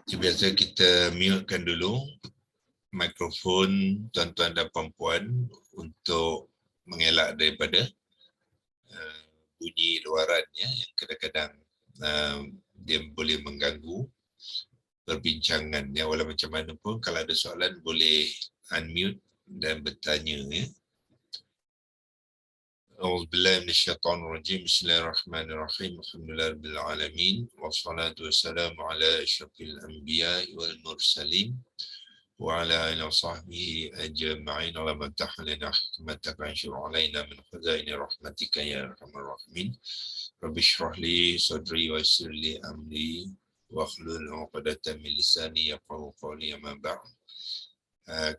Biasa kita mutekan dulu mikrofon tuan-tuan dan puan-puan untuk mengelak daripada bunyi luaran ya, yang kadang-kadang dia boleh mengganggu perbincangan ya. Walau macam mana pun, kalau ada soalan boleh unmute dan bertanya ya. A'udzubillahi minasyaitonir rajim. Bismillahirrahmanirrahim. Alhamdulillahirabbil alamin wassalatu wassalamu ala asyrafil anbiya'i wal mursalin wa ala alihi wa sahbihi ajma'in. Allahumma ftah lana hikmataka wanshur alaina min khazaini rahmatika ya arhamar rahimin. Rabbi shrah li sadri wa yassir li amri wahlul 'uqdatam min lisani yafqahu qawli. Amma ba'd.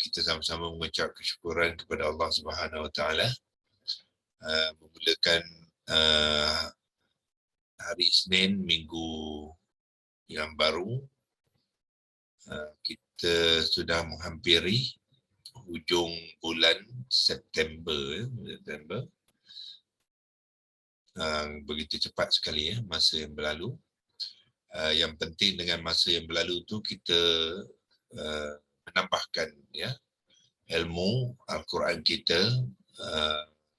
Kita sama-sama mengucap kesyukuran kepada Allah Subhanahu wa taala memulakan hari Isnin minggu yang baru. Kita sudah menghampiri hujung bulan September. Begitu cepat sekali ya masa yang berlalu. Yang penting dengan masa yang berlalu tu kita menambahkan ya ilmu Al-Quran kita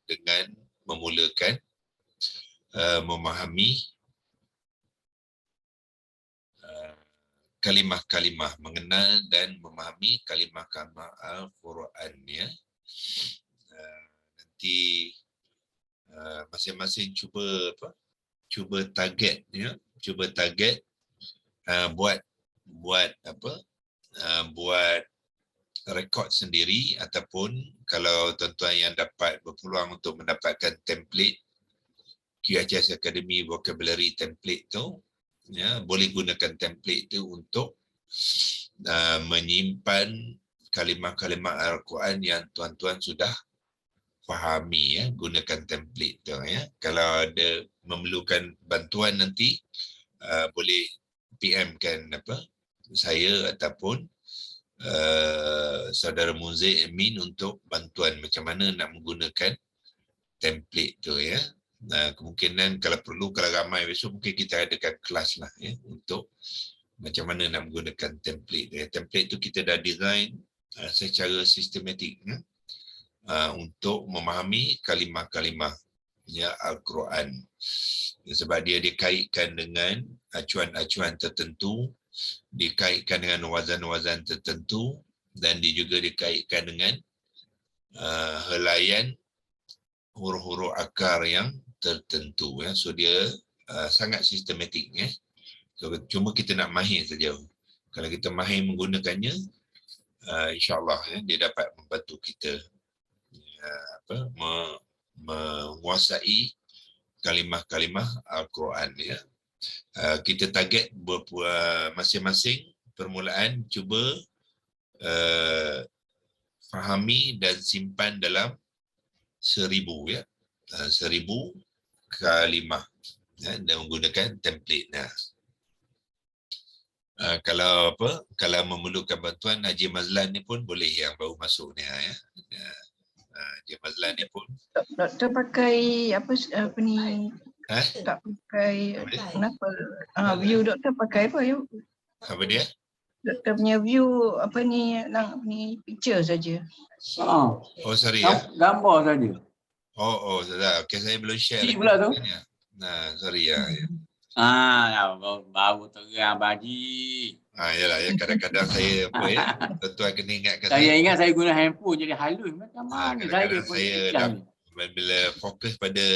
dengan memulakan memahami kalimah-kalimah, mengenal dan memahami kalimah-kalimah Al-Quran ya. Nanti masing-masing cuba target ya, cuba target buat rekod sendiri, ataupun kalau tuan-tuan yang dapat berpeluang untuk mendapatkan template QHS Academy Vocabulary template tu ya, boleh gunakan template tu untuk menyimpan kalimah-kalimah Al-Quran yang tuan-tuan sudah fahami ya, gunakan template tu ya. Kalau ada memerlukan bantuan nanti boleh PM kan saya ataupun saudara Muzi admin untuk bantuan macam mana nak menggunakan template tu ya. Kemungkinan kalau perlu, kalau ramai besok mungkin kita adakan kelas lah ya untuk macam mana nak menggunakan template ya. Template tu kita dah design secara sistematik ya, untuk memahami kalimah-kalimah ya Al-Quran. Sebab dia dikaitkan dengan acuan-acuan tertentu, dikaitkan dengan wazan-wazan tertentu, dan dia juga dikaitkan dengan helaian huruf-huruf akar yang tertentu ya. So dia sangat sistematik ya. So, cuma kita nak mahir saja. Kalau kita mahir menggunakannya, insya-Allah ya, dia dapat membantu kita menguasai kalimah-kalimah Al-Quran ya. Kita target masing-masing permulaan cuba fahami dan simpan dalam 1000 ya, 1000 kalimah ya, dan menggunakan template. Kalau memerlukan bantuan, Haji Mazlan ni pun boleh, yang baru masuk ni ya. Haji Mazlan ni pun doktor pakai apa ni? Tak pakai kenapa? View doktor pakai apa ya? Apa dia? Doktor punya view apa ni picture saja. Oh sorry ya. Gambar saja. Oh saudara. Okey, saya belum share lagi. Pula tu. Sorry ya. Baru terang baji. Yalah ya, kadang-kadang saya tuan-tuan kena ingatkan saya ingat saya guna handphone jadi halus macam mana kadang-kadang saya dah bila fokus pada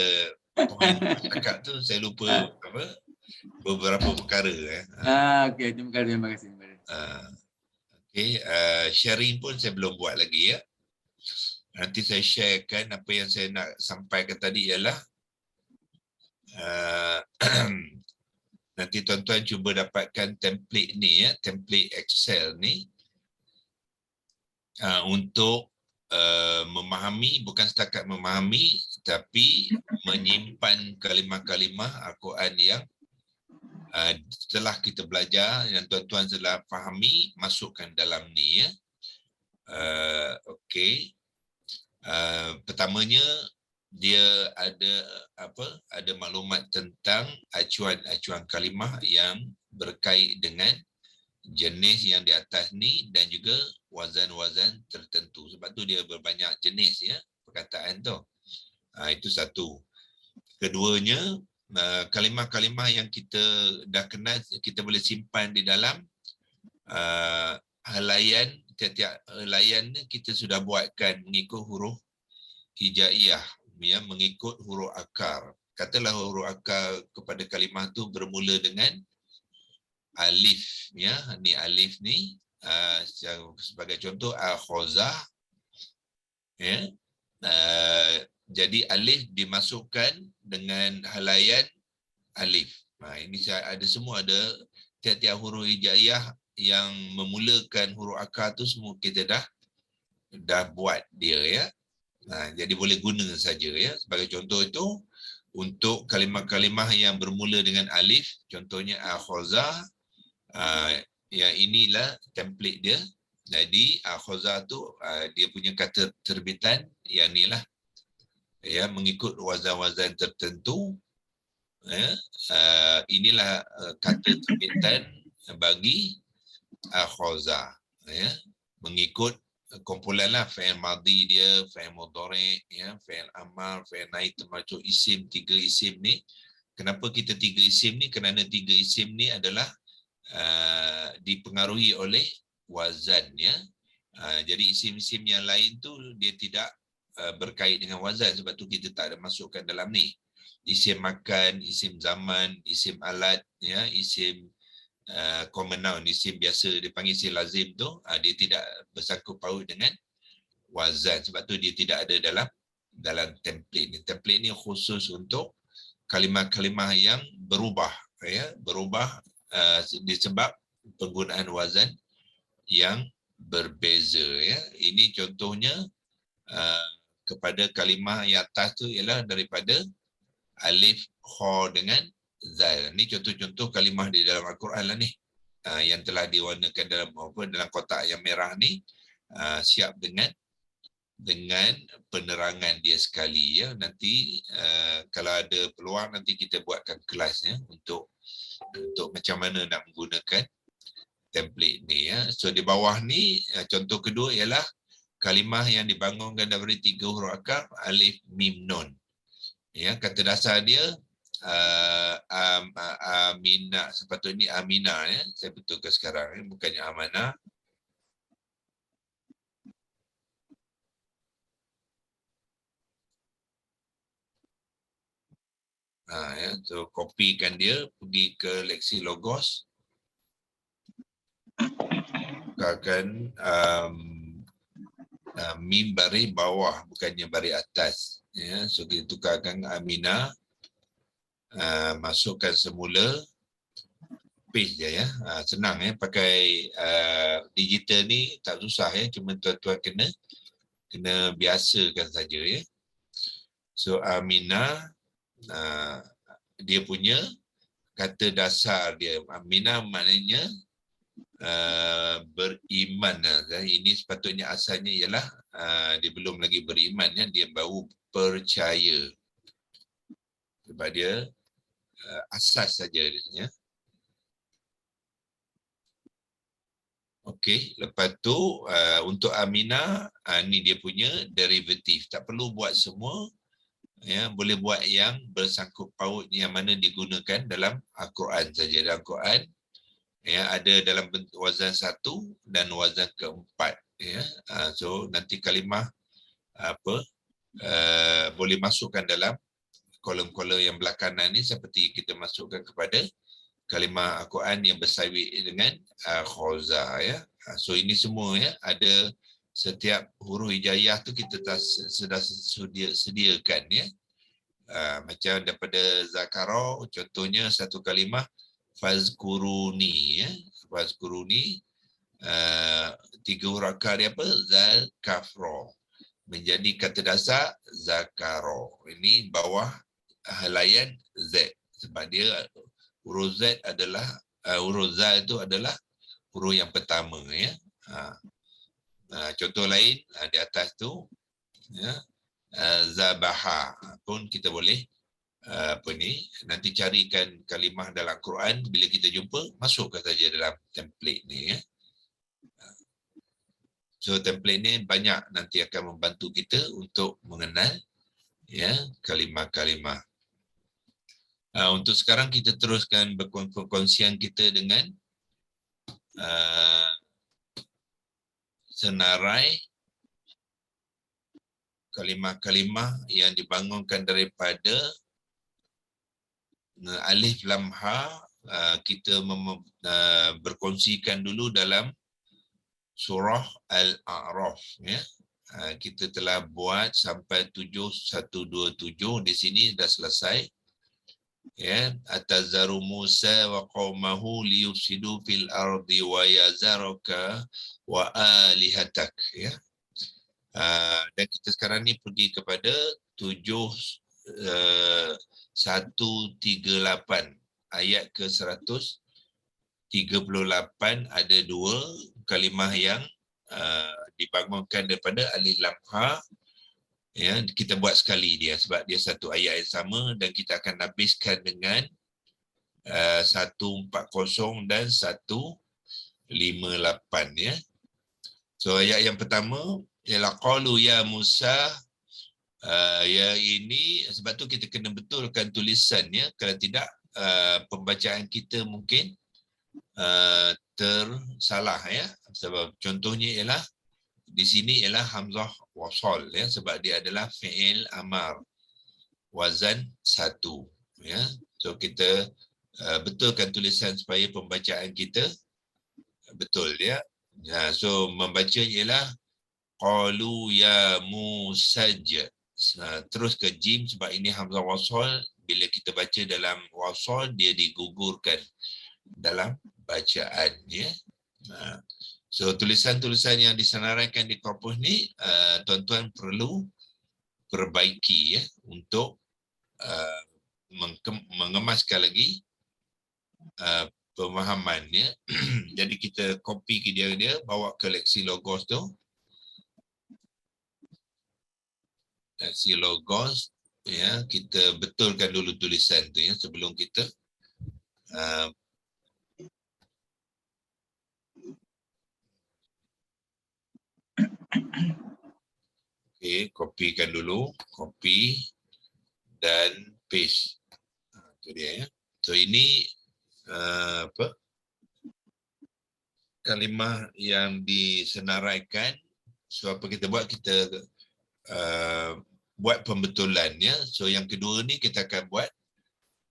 poin cakap tu saya lupa beberapa perkara okey, terima kasih. Okey, sharing pun saya belum buat lagi ya. Nanti saya sharekan apa yang saya nak sampaikan tadi ialah nanti tuan-tuan cuba dapatkan template ni ya, template Excel ni untuk memahami, bukan setakat memahami tapi menyimpan kalimah-kalimah Al-Quran yang setelah kita belajar, yang tuan-tuan telah fahami, masukkan dalam ni ya. Okey. Pertamanya dia ada maklumat tentang acuan kalimah yang berkait dengan jenis yang di atas ni dan juga wazan-wazan tertentu. Sebab tu dia berbanyak jenis ya perkataan tu. Itu satu. Keduanya, kalimah-kalimah yang kita dah kenal, kita boleh simpan di dalam helaian. Tiap-tiap helaian kita sudah buatkan mengikut huruf hijaiyah, ya, mengikut huruf akar. Katalah huruf akar kepada kalimah tu bermula dengan alif, ya. Ni alif ni sebagai contoh akhoza, ya. Jadi alif dimasukkan dengan helaian alif. Ini ada semua, ada tiap-tiap huruf hijaiyah yang memulakan huruf akar tu semua kita dah buat dia, ya. Jadi boleh guna saja, ya. Sebagai contoh itu untuk kalimah-kalimah yang bermula dengan alif, contohnya akhoza. Yang inilah template dia. Jadi akhoza tu dia punya kata terbitan yang inilah, ya, mengikut wazan-wazan tertentu, ya. Inilah kata terbitan bagi akhoza, ya, mengikut kumpulanlah fi'il madhi dia, fi'il mudhari', ya, fi'il amar, fi'il naik, termasuk isim. 3 isim ni. Kenapa kita 3 isim ni? Kerana 3 isim ni adalah dipengaruhi oleh wazan, ya. Jadi isim-isim yang lain tu dia tidak berkait dengan wazan, sebab tu kita tak ada masukkan dalam ni. Isim makan, isim zaman, isim alat, ya, isim common noun, isim biasa dipanggil isim lazim tu, dia tidak bersangkut paut dengan wazan, sebab tu dia tidak ada dalam template ni. Template ni khusus untuk kalimah-kalimah yang berubah, ya, berubah disebab penggunaan wazan yang berbeza, ya. Ini contohnya kepada kalimah yang atas tu ialah daripada alif, kha dengan zal. Ini contoh-contoh kalimah di dalam Al-Quran lah ni, yang telah diwarnakan dalam kotak yang merah ni, siap dengan penerangan dia sekali, ya. Nanti kalau ada peluang nanti kita buatkan kelasnya untuk macam mana nak menggunakan template ni, ya. So di bawah ni contoh kedua ialah kalimah yang dibangunkan daripada 3 huruf akar alif, mim, nun. Ya, kata dasar dia Amina, sepatutnya Amina, ya. Saya betulkan sekarang, ya, bukannya Amanah. Ya, so kopikan dia, pergi ke Leksi Logos, bukakan mim baris bawah, bukannya baris atas, ya. So kita tukarkan Amina, masukkan semula, paste je, ya. Senang, ya, pakai digital ni tak susah, ya, cuma tuan-tuan kena biasakan saja, ya. So Amina, dia punya kata dasar dia, Amina maknanya beriman. Ini sepatutnya asalnya ialah dia belum lagi beriman, ya, dia baru percaya, sebab dia asas saja, ya. Okey, lepas tu untuk Amina, ni dia punya derivatif. Tak perlu buat semua, ya, boleh buat yang bersangkut paut yang mana digunakan dalam Al-Quran saja. Dalam Al-Quran, ya, ada dalam bentuk wazan 1 dan wazan keempat, ya. So nanti kalimah boleh masukkan dalam kolom-kolom yang belah kanan ni, seperti kita masukkan kepada kalimah Al-Quran yang bersawit dengan khoza, ya. So ini semua, ya, ada setiap huruf hijaiyah tu kita sudah sediakan, ya. Macam daripada zakara, contohnya satu kalimah fazkuruni, ya. Fazkuruni, 3 huruf akar dia apa? Zal, kafro, menjadi kata dasar zakaro. Ini bawah helaian Z, sebab dia huruf Z adalah huruf Zal itu adalah huruf yang pertama, ya. Contoh lain di atas tu, ya, zabaha pun kita boleh nanti carikan kalimah dalam Quran, bila kita jumpa masukkan saja dalam template ni ya. So template ni banyak nanti akan membantu kita untuk mengenal ya kalimah-kalimah. Untuk sekarang kita teruskan perkongsian kita dengan senarai kalimah-kalimah yang dibangunkan daripada alif lam ha. Kita berkongsikan dulu dalam surah Al-A'raf ya. Kita telah buat sampai 7127 di sini dah selesai. Ya, atazaru Musa wa qaumahu liyufsidu fil ardi wa yazaraka wa alihatak ya. Dan kita sekarang ni pergi kepada 138 ayat ke 138. Ada dua kalimah yang dibangunkan daripada alif lam ha ya. Kita buat sekali dia sebab dia satu ayat yang sama, dan kita akan habiskan dengan 140 dan 158 ya. So ayat yang pertama ialah qalu ya Musa. Ya ini sebab tu kita kena betulkan tulisan ya. Kalau tidak pembacaan kita mungkin tersalah ya. Sebab contohnya ialah di sini ialah hamzah wasal ya, sebab dia adalah fi'il amar wazan 1 ya. So kita betulkan tulisan supaya pembacaan kita betul ya. So membacanya ialah qalu ya Musaj. Terus ke jim sebab ini hamzah wasal. Bila kita baca dalam wasal dia digugurkan dalam bacaan ya. So tulisan-tulisan yang disenaraikan di korpus ni tuan-tuan perlu perbaiki ya untuk mengemaskan lagi pemahaman ya. Jadi kita copy ke dia bawa ke Lexilogos tu. Lexilogos ya, kita betulkan dulu tulisan tu ya sebelum kita kopikan dulu, copy dan paste. Itu dia ya. So ini kalimah yang disenaraikan. So apa kita buat? Kita buat pembetulan ya. So yang kedua ni kita akan buat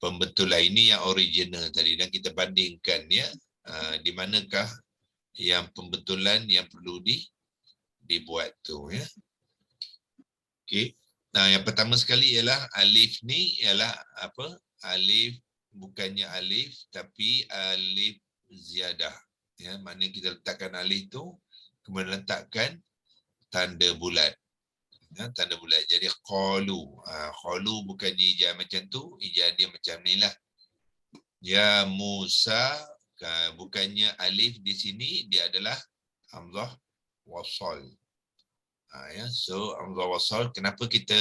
pembetulan. Ini yang original tadi dan kita bandingkan ya. Di manakah yang pembetulan yang perlu dibuat tu ya. Okey. Nah, yang pertama sekali ialah alif ni ialah apa? Alif bukannya alif tapi alif ziyadah. Ya, mana kita letakkan alif tu kemudian letakkan tanda bulat. Ya, tanda bulat. Jadi qalu. Qalu bukannya ijaz macam tu, ijaz dia macam nilah. Ya Musa, bukannya alif di sini dia adalah hamzah wasal. Ya, so hamzah wasal, kenapa kita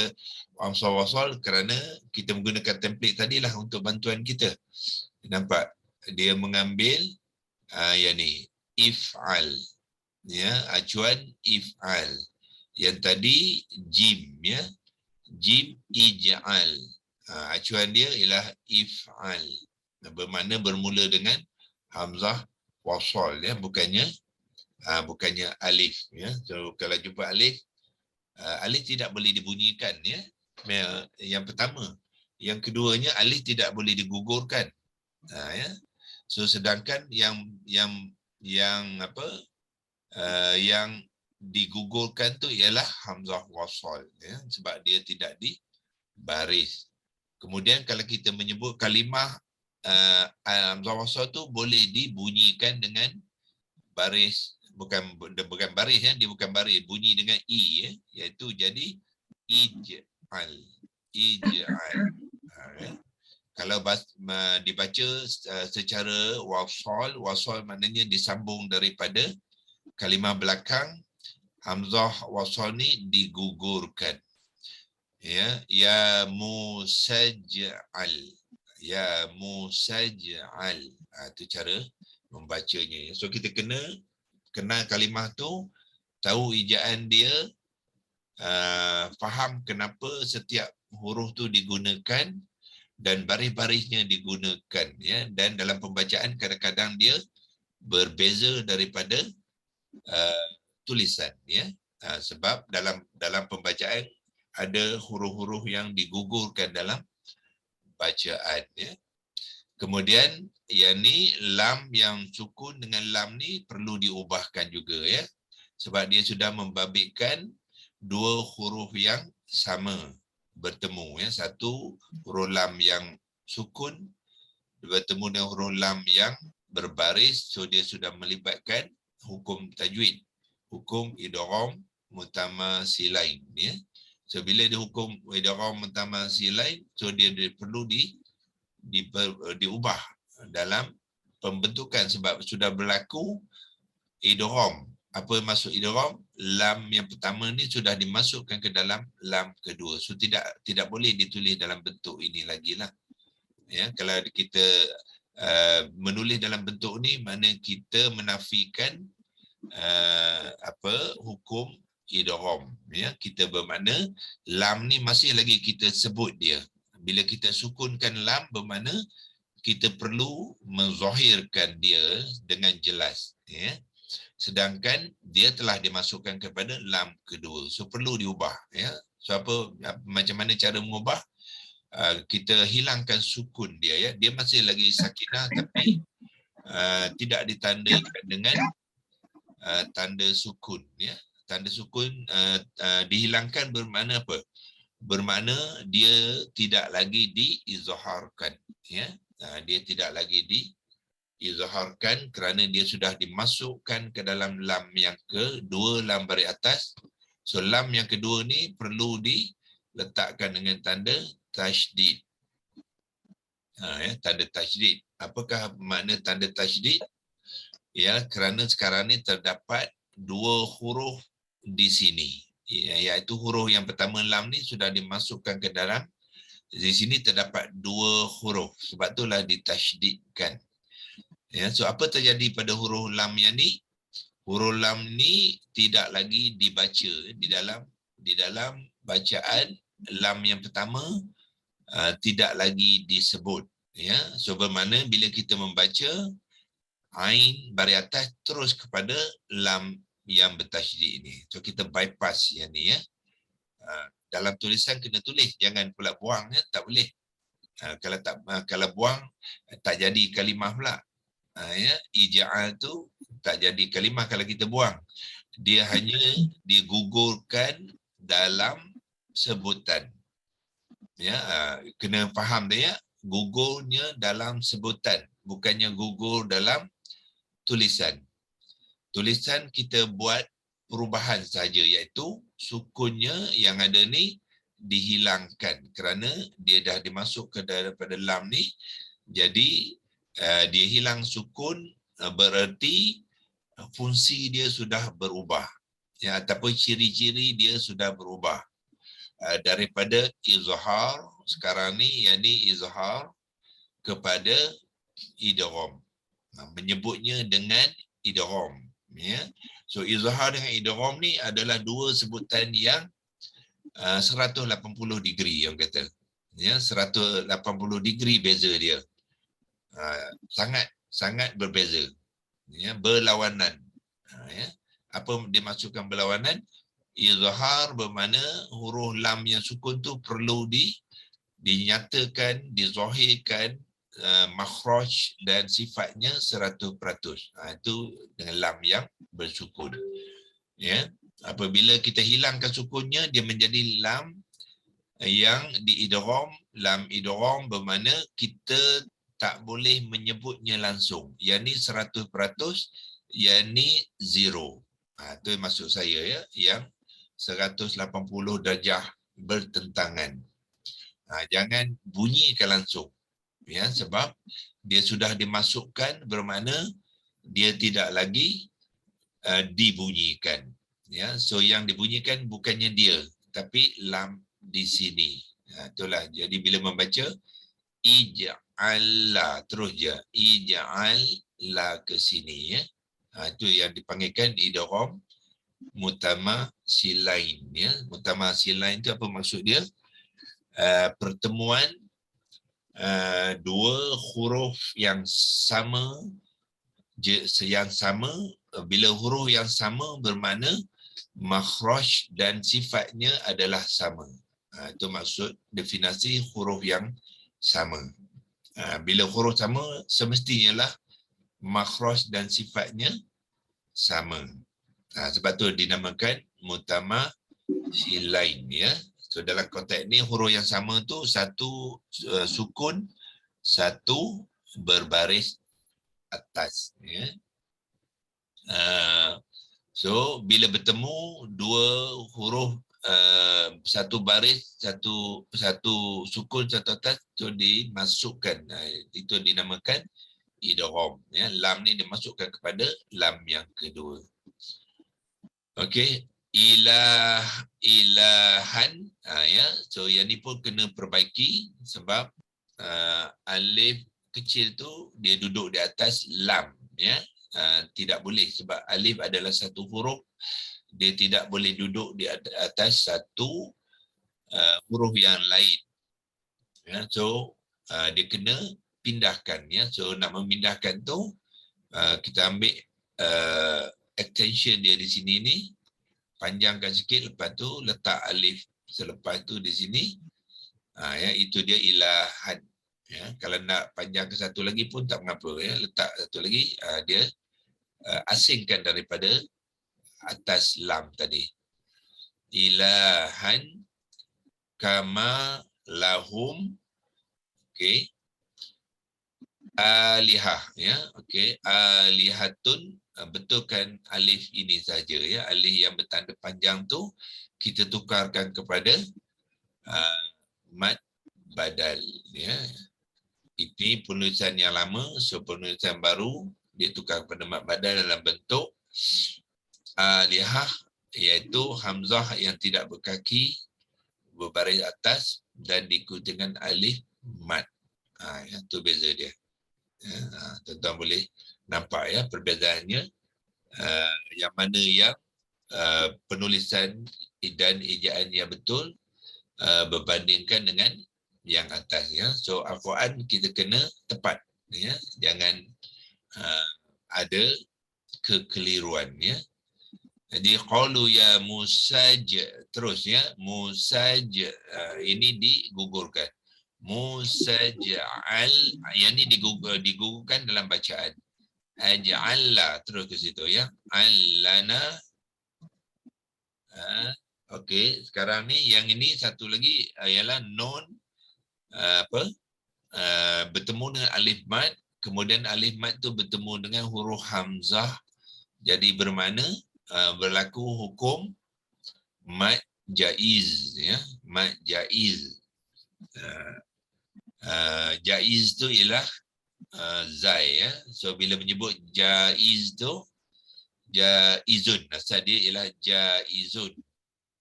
hamzah wasal? Kerana kita menggunakan template tadilah untuk bantuan kita. Nampak? Dia mengambil yang ni, if'al. Ya, acuan if'al. Yang tadi jim ya. Jim ij'al. Acuan dia ialah if'al. Bermakna bermula dengan hamzah wasal ya, bukannya alif ya. So kalau jumpa alif, alif tidak boleh dibunyikan ya. Yang pertama, yang keduanya alif tidak boleh digugurkan. Ya. So sedangkan yang digugurkan tu ialah hamzah wasal ya, sebab dia tidak dibaris. Kemudian kalau kita menyebut kalimah hamzah wasal tu boleh dibunyikan dengan baris, bukan baris ya, dia bukan baris, bunyi dengan i ya, iaitu jadi ij'al. Ya. Kalau dibaca secara wasal maknanya disambung daripada kalimah belakang, hamzah wasal ni digugurkan. Ya musajjal. Ya musajjal. Itu cara membacanya. So kita kena kenal kalimah tu, tahu ejaan dia, faham kenapa setiap huruf tu digunakan dan baris-barisnya digunakan, ya. Dan dalam pembacaan kadang-kadang dia berbeza daripada tulisan, ya. Sebab dalam pembacaan ada huruf-huruf yang digugurkan dalam bacaan, ya. Kemudian yang ni lam yang sukun dengan lam ni perlu diubahkan juga, ya. Sebab dia sudah membabitkan dua huruf yang sama bertemu, ya. Satu huruf lam yang sukun bertemu dengan huruf lam yang berbaris, so dia sudah melibatkan hukum tajwid, hukum idgham mutamasilain, ya. So bila dia hukum idgham mutamasilain, so dia perlu diubah dalam pembentukan sebab sudah berlaku idgham. Apa maksud idgham? Lam yang pertama ni sudah dimasukkan ke dalam lam kedua. So tidak boleh ditulis dalam bentuk ini lagi lah. Ya, kalau kita menulis dalam bentuk ni, mana kita menafikan hukum idgham, ya. Kita bermakna lam ni masih lagi kita sebut dia. Bila kita sukunkan lam, bermakna kita perlu menzahirkan dia dengan jelas, ya. Sedangkan dia telah dimasukkan kepada lam kedua, so perlu diubah, ya. So macam mana cara mengubah? Kita hilangkan sukun dia, ya. Dia masih lagi sakinah tapi tidak ditandakan dengan tanda sukun, ya. Tanda sukun dihilangkan bermakna apa? Bermakna dia tidak lagi diizharkan, ya. Dia tidak lagi diizharkan kerana dia sudah dimasukkan ke dalam lam yang kedua, lam baris atas. So lam yang kedua ni perlu diletakkan dengan tanda tasydid. Ya, tanda tasydid. Apakah makna tanda tasydid? Ya, kerana sekarang ni terdapat dua huruf di sini, ya, iaitu huruf yang pertama lam ni sudah dimasukkan ke dalam, di sini terdapat dua huruf, sebab itulah ditasydidkan. Ya, so apa terjadi pada huruf lam yang ni? Huruf lam ni tidak lagi dibaca di dalam bacaan lam yang pertama, tidak lagi disebut, ya. So bermakna bila kita membaca ain baris atas terus kepada lam yang bertasydid ini, so kita bypass yang ni, ya. Dalam tulisan kena tulis, jangan pula buang, ya. Tak boleh. Kalau buang tak jadi kalimah pula. Ya, ija'al tu tak jadi kalimah kalau kita buang. Dia hanya digugurkan dalam sebutan. Ya, kena faham dia, ya. Gugurnya dalam sebutan, bukannya gugur dalam tulisan. Tulisan kita buat perubahan saja, iaitu sukunnya yang ada ni dihilangkan kerana dia dah dimasuk ke daripada lam ni. Jadi dia hilang sukun, bererti fungsi dia sudah berubah, ya, ataupun ciri-ciri dia sudah berubah. Daripada izhar sekarang ni, yakni izhar kepada idgham, menyebutnya dengan idgham, ya. So izhar dengan idgham ni adalah dua sebutan yang 180 degree, yang kata, ya, 180 degree beza dia. Sangat berbeza, ya, berlawanan, ya. Apa dimaksudkan berlawanan? Izhar bermakna huruf lam yang sukun tu perlu dinyatakan, dizahirkan makhraj dan sifatnya 100%. Itu dengan lam yang bersukun, ya. Apabila kita hilangkan sukunnya, dia menjadi lam yang diidgham. Lam idgham bermakna kita tak boleh menyebutnya langsung, yakni 100%, yakni zero. Itu maksud saya, ya, yang 180 darjah bertentangan. Jangan bunyikan langsung, ya, sebab dia sudah dimasukkan, bermakna dia tidak lagi dibunyikan, ya. So yang dibunyikan bukannya dia, tapi lam di sini. Itulah. Jadi bila membaca ij'alla terus je. Ij'alla ke sini ya. Itu yang dipanggilkan idgham mutamasilain ya. Mutamasilain itu apa maksud dia? Pertemuan dua huruf yang sama bila huruf yang sama bermakna makhraj dan sifatnya adalah sama. Itu maksud definisi huruf yang sama. Bila huruf sama semestinya lah makhraj dan sifatnya sama. Sebab tu dinamakan mutamasilain ya. So dalam konteks ni huruf yang sama tu satu sukun, satu berbaris atas ya. So bila bertemu dua huruf satu baris, satu sukun, satu atas, so dimasukkan. Itu dinamakan idgham ya. Lam ni dimasukkan kepada lam yang kedua. Okey, ilahan ya. So yang ni pun kena perbaiki sebab alif kecil tu dia duduk di atas lam ya. Tidak boleh sebab alif adalah satu huruf, dia tidak boleh duduk di atas satu huruf yang lain ya. So dia kena pindahkan ya. So nak memindahkan tu kita ambil extension dia di sini ni, panjangkan sikit, lepas tu letak alif selepas tu di sini ya. Itu dia ilahan ya. Kalau nak panjangkan satu lagi pun tak mengapa ya, letak satu lagi, dia asingkan daripada atas lam tadi. Ilahan kama lahum, okey, alihah ya. Okey, alihatun, betulkan alif ini saja ya. Alif yang bertanda panjang tu kita tukarkan kepada mad badal ya. Ini penulisan yang lama, so penulisan baru dia tukar kepada mad badal dalam bentuk alihah, iaitu hamzah yang tidak berkaki berbaris atas dan diikuti dengan alif mad. Itu beza dia. Tuan-tuan boleh nampak ya perbezaannya, yang mana yang penulisan dan ejaan yang betul berbandingkan dengan yang atas ya. So Al-Quran kita kena tepat ya, jangan ada kekeliruan ya. Jadi qalu ya musaj, terus ya, musaj, ini digugurkan. Musaj'al, yang ini digugurkan dalam bacaan. Aj'alla, terus ke situ ya. Allana. Okey, sekarang ni yang ini satu lagi ialah non bertemu dengan alif mad, kemudian alif mad tu bertemu dengan huruf hamzah. Jadi bermakna berlaku hukum mad jaiz ya, mad jaiz. Jaiz tu ialah zai ya. So bila menyebut jaiz tu, jaizun, asal dia ialah jaizun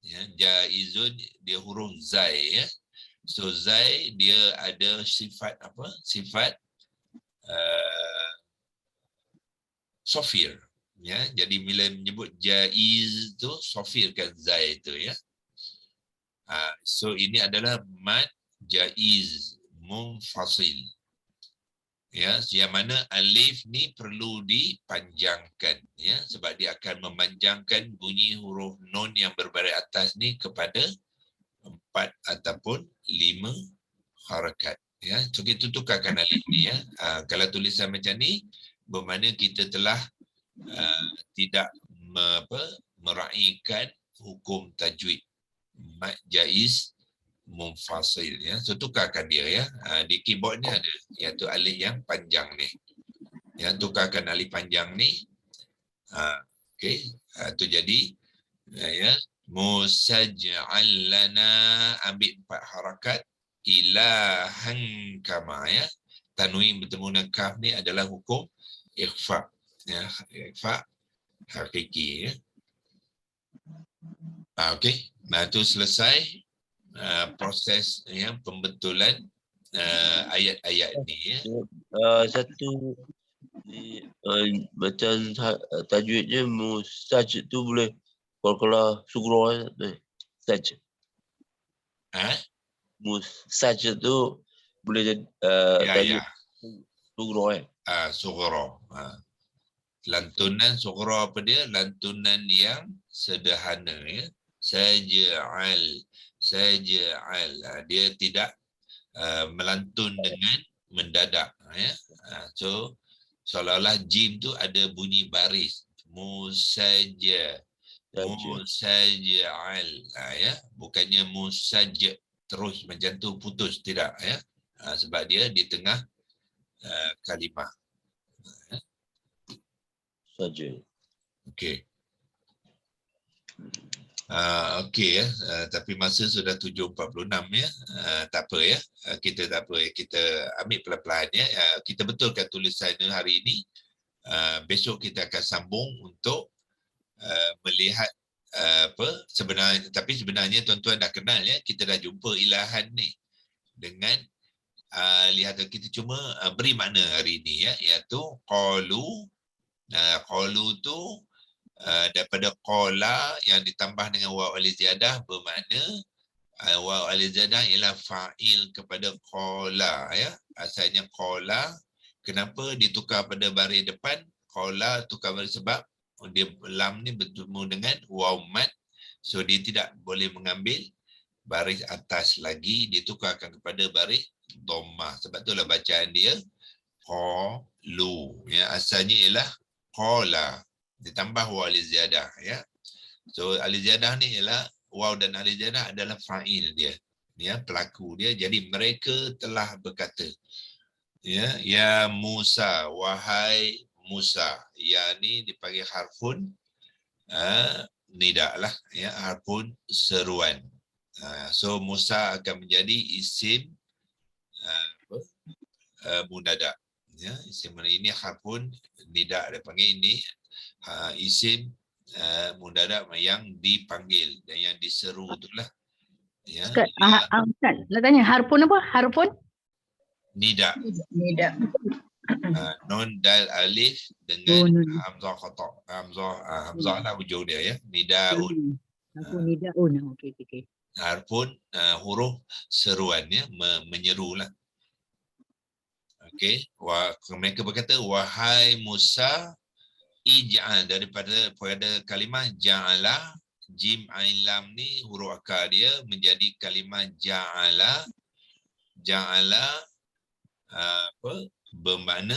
ya. Jaizun dia huruf zai ya. So zai dia ada sifat apa? Sifat sofir ya. Jadi bila menyebut jaiz tu sofirkan zai tu ya. So ini adalah mad jaiz munfasil ya, yang mana alif ni perlu dipanjangkan ya, sebab dia akan memanjangkan bunyi huruf nun yang berbaris atas ni kepada 4 ataupun 5 harakat ya. So kita tukarkan alif ni ya. Kalau tulisan macam ni bermakna kita telah tidak meraihkan hukum tajwid mad jaiz munfasil ya. So tukarkan dia ya. Di keyboard ni ada iaitu alif yang panjang ni. Ya, tukarkan alif panjang ni. Okey, tu jadi ya, musaj'al lana, ambil 4 harakat, ilahan kama ya. Tanwin bertemu dengan kaf ni adalah hukum ikhfa ya, ikhfa hakiki ya. Okey, nah tu selesai proses pembetulan ayat-ayat ni ya. Satu ni macam tajwidnya musaj tu boleh kalau sugro musaj. Musaj tu boleh jadi tajwid sugro Sughra. Lantunan sughra apa dia? Lantunan yang sederhana ya. Saja'al. Dia tidak melantun dengan mendadak ya. So seolah-olah jim tu ada bunyi baris. Musajja. Musajja'al. Ya, bukannya musajja terus macam tu putus, tidak ya. Sebab dia di tengah kalimah. saja. Okey. Okey ya. Tapi masa sudah 7.46 ya. Tak apa ya. Kita tak apa. Kita ambil pelan-pelan ya. Kita betulkan tulisan hari ini. Besok kita akan sambung untuk melihat sebenarnya tuan-tuan dah kenal ya. Kita dah jumpa ilahan ni dengan lihat kita cuma beri makna hari ini ya, iaitu qalu. Qalu tu daripada qala yang ditambah dengan waw al-ziyadah bermakna waw al-ziyadah ialah fa'il kepada qala ya. Asalnya qala, kenapa ditukar pada baris depan? Qala tukar baris sebab dia lam ni bertemu dengan waw mad, so dia tidak boleh mengambil baris atas lagi, ditukarkan kepada baris dhammah. Sebab itulah bacaan dia qalu ya. Asalnya ialah qala ditambah waw al-ziyadah ya. So al-ziyadah ni ialah waw dan al-ziyadah adalah fa'il dia ya, pelaku dia. Jadi mereka telah berkata ya Musa, wahai Musa. Ya ni dipanggil harfun nida lah ya, harfun seruan. So Musa akan menjadi isim munada ya. Isim ini harfun nida dia panggil, ini isim munada yang dipanggil dan yang diseru itulah ya. Ustaz, nak tanya harpun apa? Harpun? Nida. Nida. Non dal alif dengan hamzah qata. Hamzah lah hujung dia ya. Nidaun. Harpun nidaun. Okey. Harpun huruf seruan ya, menyerulah. Okey, mereka berkata wahai Musa, ij'al, daripada kalimah ja'ala, jim ain lam ni huruf akar dia menjadi kalimah ja'ala. Bermakna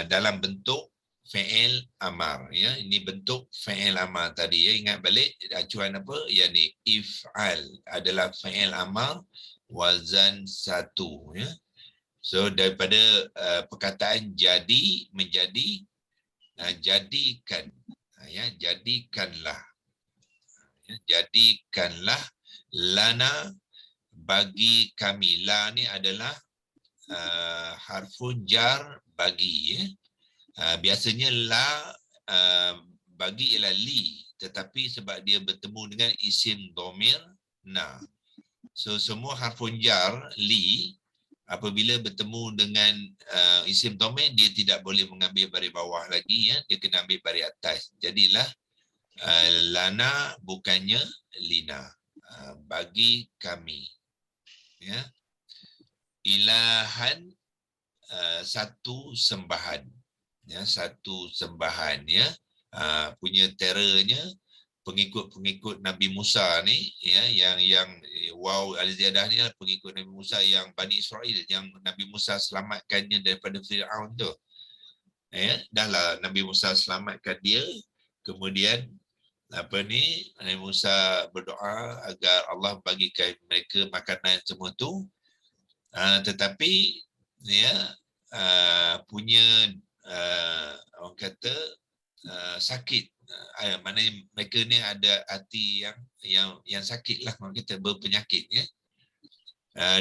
dalam bentuk fi'il amar ya. Ini bentuk fi'il amar tadi ya. Ingat balik acuan apa? Yani if'al adalah fi'il amar wazan 1 ya. So daripada perkataan jadi menjadi jadikan ya, jadikanlah ya, jadikanlah lana bagi kami. La ni adalah harfun jar bagi ya. Biasanya la bagi ialah li, tetapi sebab dia bertemu dengan isim dhamir na, so semua harfun jar li apabila bertemu dengan isim dhamir, dia tidak boleh mengambil baris bawah lagi ya, dia kena ambil baris atas. Jadilah lana bukannya lina, bagi kami ya. Ilahan satu sembahan ya, satu sembahan ya. Punya terornya pengikut Nabi Musa ni ya, yang waw al-ziyadah ni pengikut Nabi Musa yang Bani Israel, yang Nabi Musa selamatkannya daripada Fir'aun tu ya. Dahlah Nabi Musa selamatkan dia, kemudian Nabi Musa berdoa agar Allah bagikan mereka makanan semua tu, tetapi ya punya orang kata sakit. Maknanya mereka ni ada hati yang sakit lah, orang kata berpenyakit ya.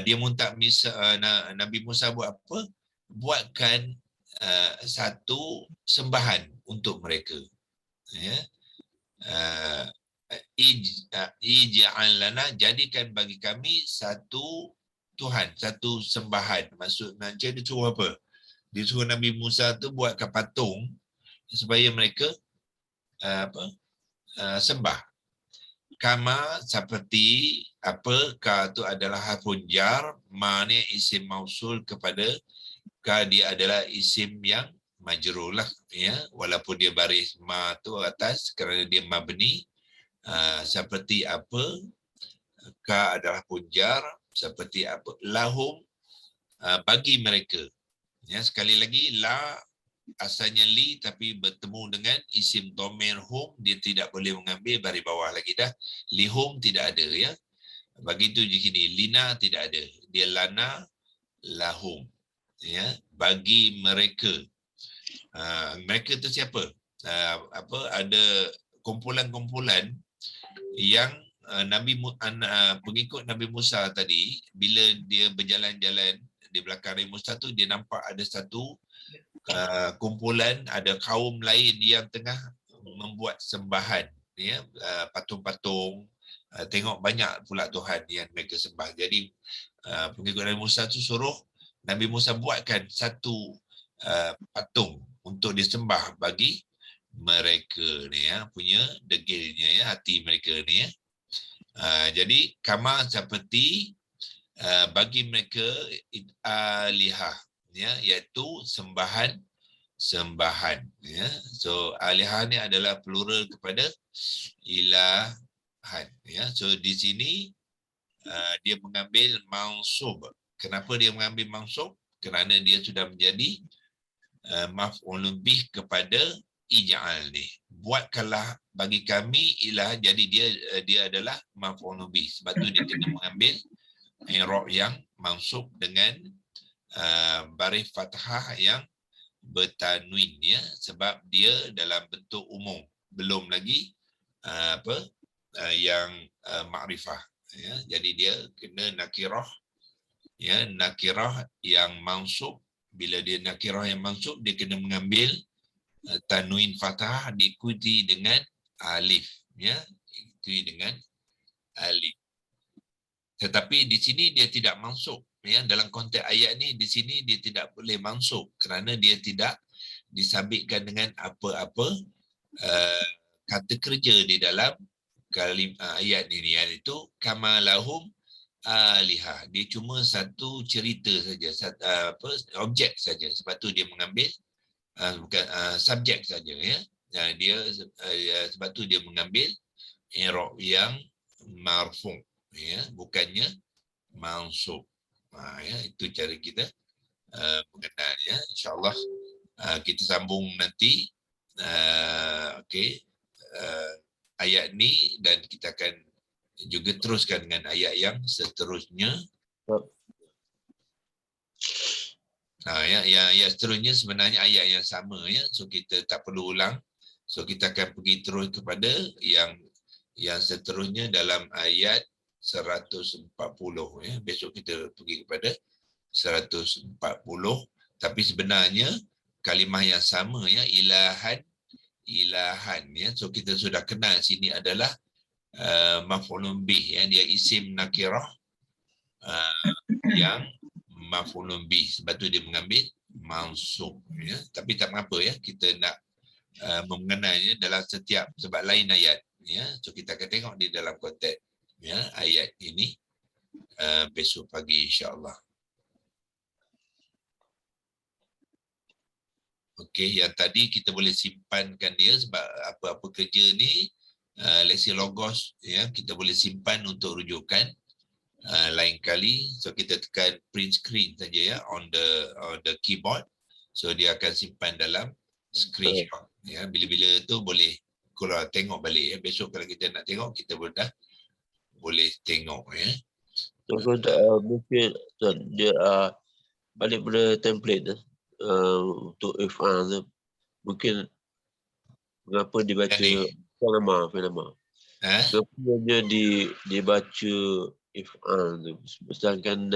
Dia minta Nabi Musa buat apa? Buatkan satu sembahan untuk mereka ya. ij'al lana, jadikan bagi kami satu Tuhan, satu sembahan. Maksudnya dia suruh apa? Dia suruh Nabi Musa tu buatkan patung supaya mereka sembah. Kama seperti apa, ka tu adalah harfun jar, ma ni isim mausul kepada, ka dia adalah isim yang majrur lah, ya, walaupun dia baris ma tu atas kerana dia mabni. Seperti apa, ka adalah punjar, seperti apa, lahum, bagi mereka. Ya, sekali lagi la asalnya li tapi bertemu dengan isim dhamir hum, dia tidak boleh mengambil baris bawah lagi dah. Lihum tidak ada, ya. Begitu je gini, lina tidak ada. Dia lana, lahum. Ya, bagi mereka. Mereka tu siapa? Ada kumpulan-kumpulan yang pengikut Nabi Musa tadi, bila dia berjalan-jalan di belakang Nabi Musa tu, dia nampak ada satu kumpulan, ada kaum lain yang tengah membuat sembahan, ya, patung-patung. Tengok banyak pula Tuhan yang mereka sembah. Jadi pengikut Nabi Musa tu suruh Nabi Musa buatkan satu patung untuk disembah bagi mereka ni, ya, punya degilnya, ya, hati mereka ni, ya. Jadi kama seperti bagi mereka alihah, ya, iaitu sembahan, ya. So alihah ni adalah plural kepada ilahan, ya. So di sini dia mengambil mansub. Kenapa dia mengambil mansub? Kerana dia sudah menjadi maf'ulun bih kepada ij'al ni. Buatkanlah bagi kami ilah, jadi dia adalah maf'ulun bih. Sebab tu dia kena mengambil i'rab yang mansub dengan baris fathah yang bertanwin, ya, sebab dia dalam bentuk umum, belum lagi yang makrifah, ya. Jadi dia kena nakirah, ya, nakirah yang mansub. Bila dia nakirah yang mansub, dia kena mengambil tanwin fathah diikuti dengan alif, ya, diikuti dengan alif. Tetapi di sini dia tidak mansub, ya. Dalam konteks ayat ni, di sini dia tidak boleh mansub kerana dia tidak disabitkan dengan apa-apa kata kerja di dalam ayat ini, iaitu kama lahum alihah. Dia cuma satu cerita saja, objek saja. Sebab tu dia mengambil bukan subjek saja, ya. Dia sebab tu dia mengambil i'rab yang marfu', ya, bukannya mansub. Ya, itu cara kita mengenal, ya. InsyaAllah kita sambung nanti ayat ni, dan kita akan juga teruskan dengan ayat yang seterusnya. Yang seterusnya sebenarnya ayat yang sama, ya. So kita tak perlu ulang. So kita akan pergi terus kepada yang seterusnya dalam ayat 140, ya. Besok kita pergi kepada 140, tapi sebenarnya kalimah yang sama, ya, ilahan, ya. So kita sudah kenal sini adalah maf'ulun bih, ya, dia isim nakirah yang maf'ulun bih, sebab tu dia mengambil mansub, ya. Tapi tak mengapa, ya, kita nak mengenalnya dalam setiap, sebab lain ayat, ya. So kita akan tengok di dalam konteks, ya, ayat ini besok pagi insya-Allah. Okey, yang tadi kita boleh simpankan dia sebab apa-apa kerja ni leksi logos, ya, kita boleh simpan untuk rujukan lain kali. So kita tekan print screen saja, ya, on the keyboard. So dia akan simpan dalam screenshot, ya. Bila-bila tu boleh kalau tengok balik, ya. Besok kalau kita nak tengok, kita boleh tengok, ya. Mungkin dia balik pada template untuk if'al tu, mungkin mengapa dibaca nama. Kenapa dibaca if'al tu, sedangkan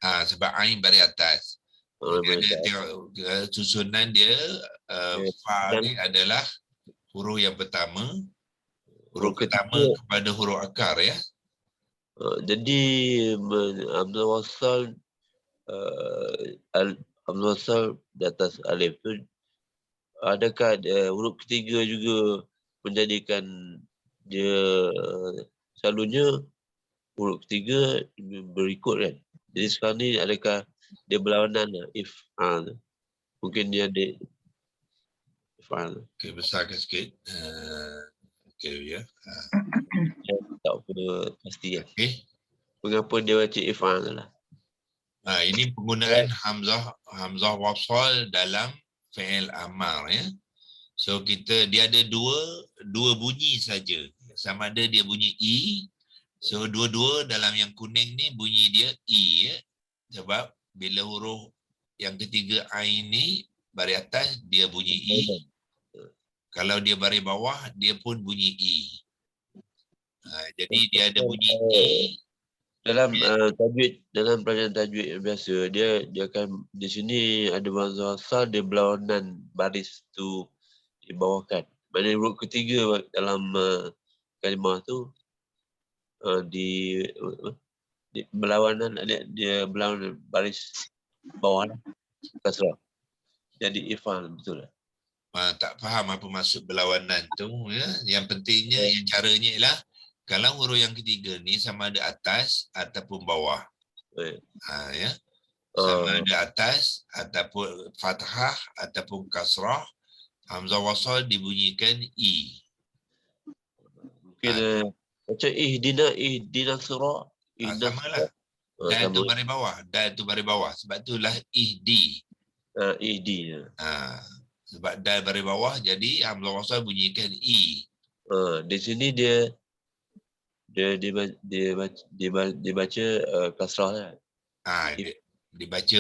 sebab ain baris atas. Dia tengok susunan dia, fa ni adalah huruf yang pertama, Huruf pertama kepada huruf akar ya. Jadi hamzah wasal hamzah wasal di atas alif tu, adakah huruf ketiga juga menjadikan dia selalunya huruf ketiga berikut kan? Jadi sekarang ni adakah dia berlawanan if'al? Mungkin dia ada if'al. Okey, besarkan sikit. Okey ya. Saya tak apa pasti kan. Okey. Mengapa dia baca if'al lah? Ini penggunaan hamzah wasal dalam fi'il amar ya. So dia ada dua bunyi saja. Sama ada dia bunyi i. So dua-dua dalam yang kuning ni bunyi dia i ya. Sebab bila huruf yang ketiga ain ni baris atas dia bunyi i. Kalau dia baris bawah dia pun bunyi i. Jadi dia ada bunyi i. Dalam tajwid, dalam pelajaran tajwid yang biasa, dia akan di sini ada hamzah wasal, dia berlawanan baris tu dibawahkan. Maknanya huruf ketiga dalam kalimah tu di berlawanan, dia berlawanan baris bawah lah, kasrah. Jadi if'al betul lah. Tak faham apa maksud berlawanan tu ya. Yang pentingnya yang caranya ialah kalau huruf yang ketiga ni sama ada atas ataupun bawah. Ya. Sama ada atas ataupun fathah ataupun kasrah, hamzah wasal dibunyikan i. Mungkin macam ihdina sirat. Samalah. Dan tu baris bawah. Dan tu baris bawah. Sebab itulah ihdi. Ihdi. Sebab dal baris bawah jadi hamzah wasal bunyikan i. Di sini dia baca kasrah lah. Dibaca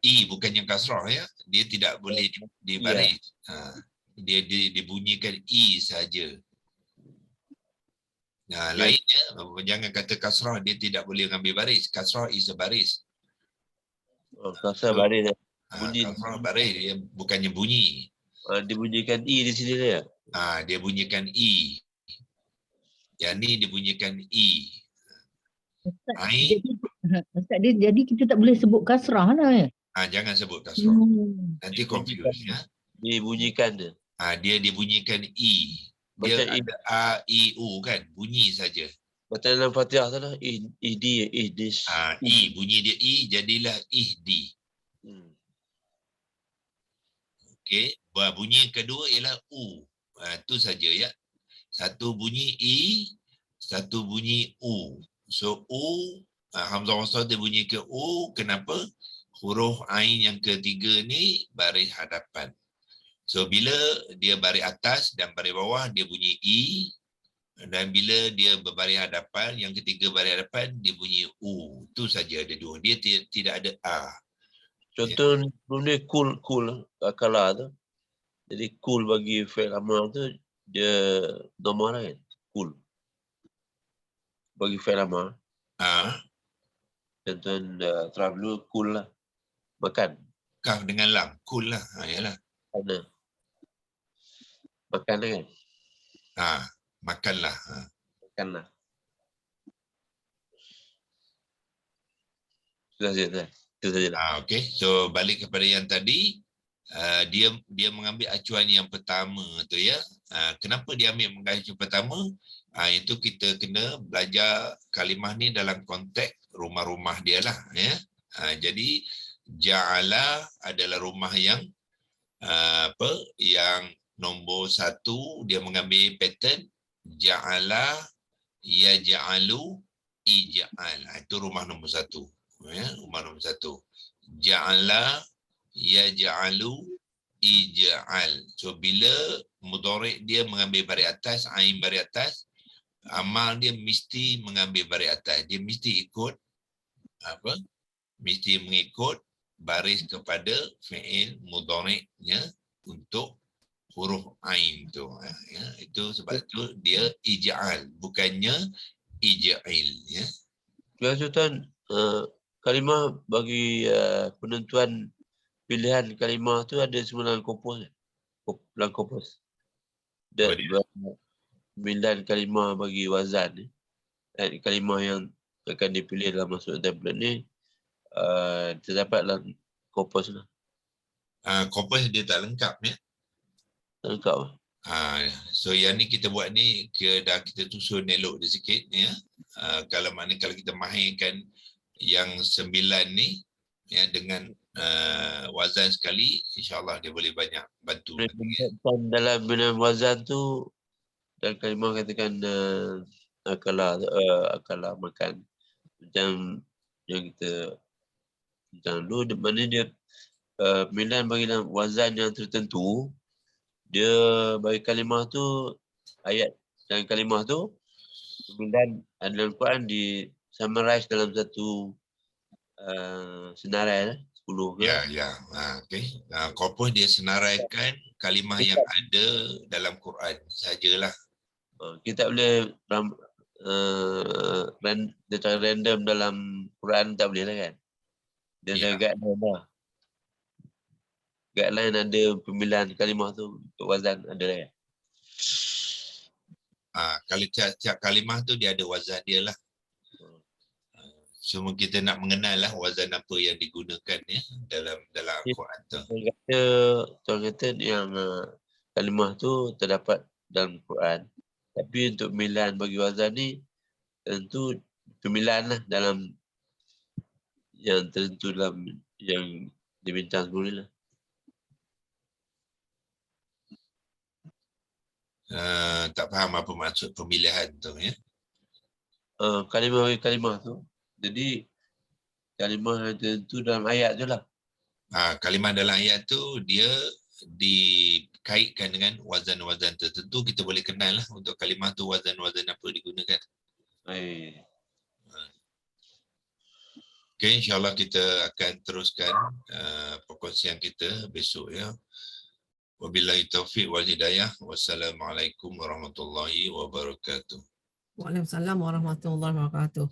i bukannya kasrah ya. Dia tidak boleh dibaris. Dia dibunyikan i saja. Lainnya jangan kata kasrah dia tidak boleh mengambil baris. Kasrah is a baris. Kasrah baris. Kasrah baris dia bukannya bunyi. Dibunyikan i di sini dia. Dia bunyikan i. Yang ni dibunyikan i. Ustaz, jadi kita tak boleh sebut kasrah lah ya? Jangan sebut kasrah. Nanti confuse ya. Dibunyikan dia. Dia dibunyikan i. Dia ada a, i, u kan? Bunyi saja. Macam dalam Fatihah tu lah. Ihdi, ihdish. I. Bunyi dia i, jadilah ihdi. Okey. Bunyi yang kedua ialah u. Itu saja ya. Satu bunyi i, satu bunyi u. So u, hamzah wasal dia bunyi ke u. Kenapa? Huruf ain yang ketiga ni baris hadapan. So bila dia baris atas dan baris bawah dia bunyi i, dan bila dia berbaris hadapan yang ketiga baris hadapan dia bunyi u. Itu saja ada dua. Dia tidak ada a. Contoh ni kul kala tu. Jadi kul bagi fi'il amar tu dia normal kan? Kul. Bagi fi'il amar. Contoh travel kul lah. Makan. Kaf dengan lam. Kul lah. Yalah. Makan kan? Makanlah. Makanlah. Sudah saja. Itu saja. Okey. So balik kepada yang tadi, dia mengambil acuan yang pertama tu ya. Kenapa dia ambil acuan pertama? Itu kita kena belajar kalimah ni dalam konteks rumah-rumah dia lah ya. Jadi ja'ala adalah rumah yang yang nombor satu dia mengambil pattern ja'ala yaj'alu ij'al. Itu rumah nombor satu ya, rumah nombor satu. Ja'ala yaj'alu ij'al. So bila mudhari' dia mengambil baris atas, ain baris atas, amal dia mesti mengambil baris atas. Dia mesti ikut mesti mengikut baris kepada fi'il mudhari'nya untuk huruf ain tu ya. Itu sebab itu dia ij'al bukannya ij'il ya. Contoh kalimah bagi penentuan pilihan kalimah tu ada semua dalam kompos. Dalam kompos. 9 kalimah bagi wazan ni. Kalimah yang akan dipilih dalam masuk template ni terdapat dalam korpus lah. Korpus dia tak lengkap ya. Tak lengkap lah. So yang ni kita buat ni dah kita susun elok dia sikit ya. Kalau kita mahirkan yang 9 ni ya dengan wazan sekali, insya-Allah dia boleh banyak bantu. Dalam bina wazan tu dan kalimah katakan akalah makan macam yang kita macam dulu di mana dia pemilihan bagi dalam wazan yang tertentu, dia bagi kalimah tu ayat dan kalimah tu pemilihan dalam Quran di summarize dalam satu senarai lah, 10 ke. Ya. Okey. Korpus dia senaraikan kalimah yang ada dalam Quran sajalah. Kita tak boleh dia random dalam Quran, tak boleh lah kan. Dia ada guideline lah. Guideline ada pemilihan kalimah tu untuk wazan ada lah kan. Kalau tiap kalimah tu dia ada wazan dia lah. Cuma kita nak mengenal lah wazan apa yang digunakan ya dalam Al-Quran tu. Tuan kata yang kalimah tu terdapat dalam Quran. Tapi untuk pemilihan bagi wazan ni tentu pemilihan lah dalam yang tertentu dalam yang dibincang sebelum ni lah. Tak faham apa maksud pemilihan tu ya. Kalimah bagi kalimah tu. Jadi kalimah yang tertentu dalam ayat tu lah. Kalimah dalam ayat tu dia dikaitkan dengan wazan-wazan tertentu, kita boleh kenal lah untuk kalimah tu wazan-wazan apa digunakan. Okay, insyaAllah kita akan teruskan perkongsian kita besok ya. Wabillahi taufiq wal hidayah. Wassalamualaikum warahmatullahi wabarakatuh. Waalaikumsalam warahmatullahi wabarakatuh.